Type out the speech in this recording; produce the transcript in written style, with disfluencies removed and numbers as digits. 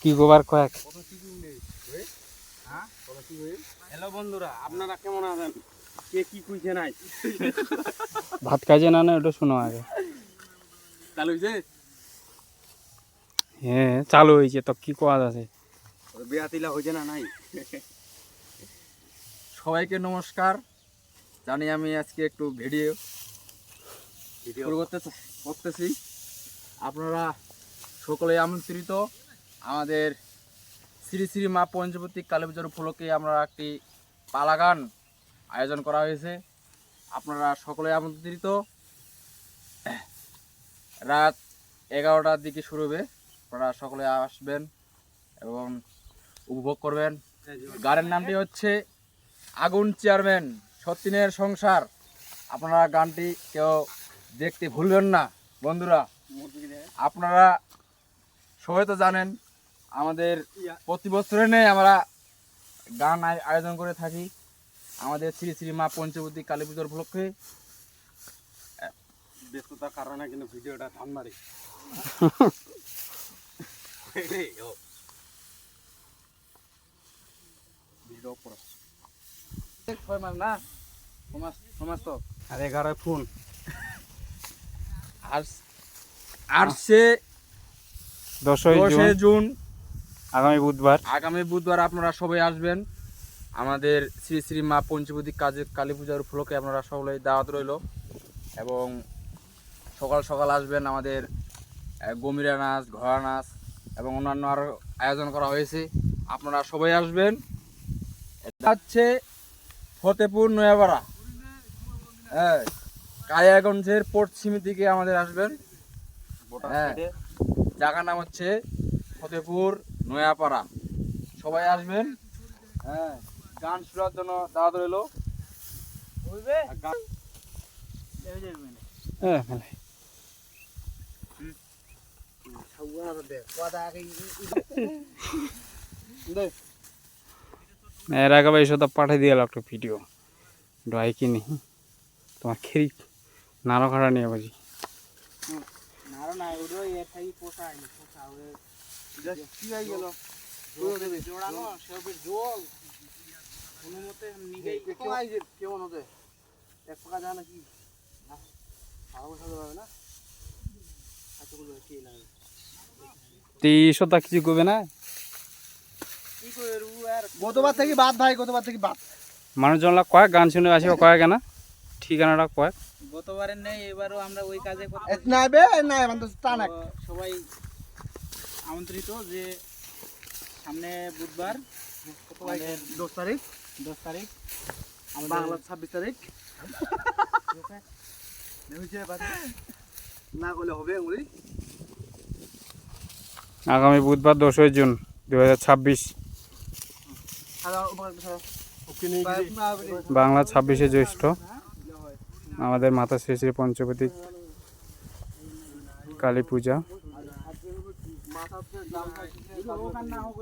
কি গোবার কয়েক। হ্যালো বন্ধুরা, আপনারা কেমন আছেন? কে কি কইছে নাই? ভাত খাইছে না না ওটা শোনো আগে। চালু হইছে? হ্যাঁ চালু হয়েছে, তো কি কোয়া আছে? বিয়া তিলা হইছে না নাই? সবাইকে নমস্কার জানি। আমি আজকে একটু ভিডিও শুরু করতেছি। আপনারা সকলে আমন্ত্রিত। আমাদের শ্রী শ্রী মা পঞ্চবতী কালী পূজার উপলক্ষে আমরা একটি পালা গান আয়োজন করা হয়েছে। আপনারা সকলে আমন্ত্রিত। রাত 11টার দিকে শুরু হবে। আপনারা সকলে আসবেন এবং উপভোগ করবেন। গানের নামটি হচ্ছে আগুন চেয়ারম্যান সত্যিনের সংসার। আপনারা গানটি কেউ দেখতে ভুলবেন না বন্ধুরা। আপনারা সবাই তো জানেন আমাদের প্রতি বছরে নেই আমরা গান আয়োজন করে থাকি আমাদের শ্রী শ্রী মা পঞ্চবতী কালী পুজোর উপলক্ষে। ব্যস্ততার কারণে কিন্তু ভিডিওটা টান মারি। না আর 11 ফোন আসছে 10 জুন আগামী বুধবার আপনারা সবাই আসবেন আমাদের শ্রী শ্রী মা পঞ্চবতী কালী পূজার উপলক্ষে। আপনারা সকলেই দাওয়াত রইল এবং সকাল সকাল আসবেন। আমাদের গমিরা নাচ, ঘোড়া নাচ এবং অন্যান্য আরও আয়োজন করা হয়েছে। আপনারা সবাই আসবেন। এটা হচ্ছে ফতেপুর নয়াপাড়া, হ্যাঁ, কালিয়াগঞ্জের পশ্চিম দিকে আমাদের আসবেন। হ্যাঁ, জায়গার নাম হচ্ছে ফতেপুর নয়াপাড়া। সবাই আসবেন। হ্যাঁ, গান শোনার জন্য দাওয়াত রইল। এর আগে ভাই সব পাঠিয়ে দিয়ে একটা ভিডিও ড্রাই কিনি তোমার খেরি নাড়ো খাড়া নিয়ে বাজি এইসব কিছু করবে না। গতবার থেকে বাদ ভাই, গতবার থেকে বাদ। মানুষজন কয়েক গান শুনে আসবে কয়েক না ঠিকানাটা কয়েক গতবারের নেই, এবারও আমরা ওই কাজে সবাই আমন্ত্রিত যে সামনে বুধবার 10 তারিখ বাংলা 26 তারিখ না করলে হবে। আগামী বুধবার 10 জুন 2026 বাংলা 26শে জ্যৈষ্ঠ আমাদের মাতা শ্রী শ্রী পঞ্চবতী কালী পূজা। না হোক